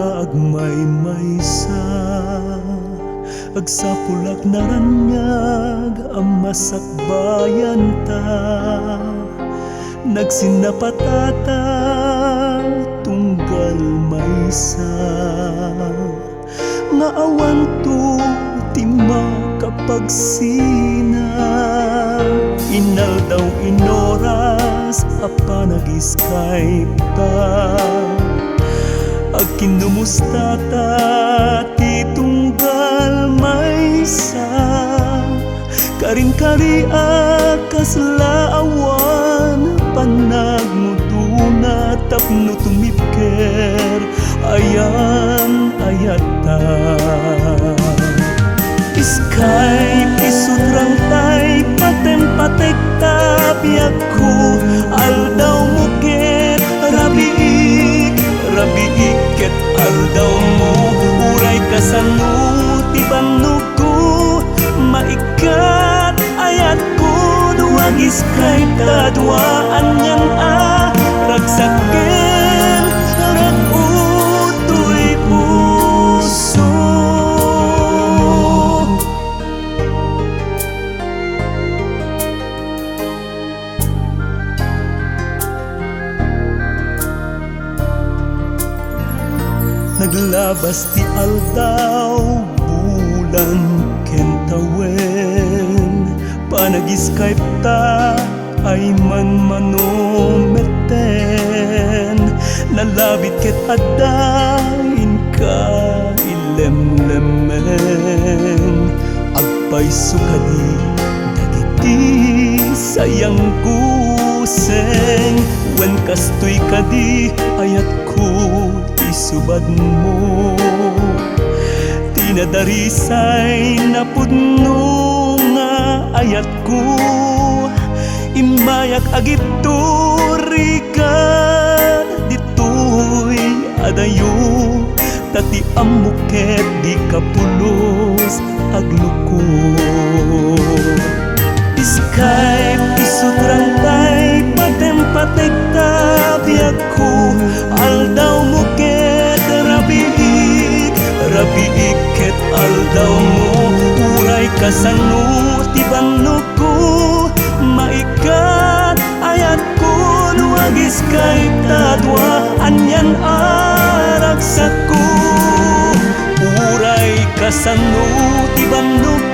nga agmay-maysa agsapulak naranyag ang masakbayan ta nagsinapatata tunggal maysa nga awan to ti makapagsina inal daw inoras apa nag-Skype ta agkinumusta ta ti tunggal maysa karing-kari kasla awan panagmuduna tapno tumipker ayan ayata Skype isudrang tay patem-patek tabiag ko aldaw muket rabiik ket aldaw mo uray kasano ti banugo maikat ayat ko duwag Skype tadwaan yang ragsaken ragutoy puso naglabas ti aldaw bulan kentawen panag-Skype ta ay man-manometen nalabit ket addain ka ilemlemen agpayso kadi dagiti sayang kuseng wen kastoy kadi ayat ko isubad mo tinadarisay na pudno nga ayat ko imayak agituri ka ditoy adayo tati amuket di kapulos agluko Skype isudrang tay patem-patek tabiag ko aldaw muket rabiik ket aldaw mo uray kasano ti banog ko maikat ayat ko duwag Skype tadwa anyan aragsak ko uray kasano ti banog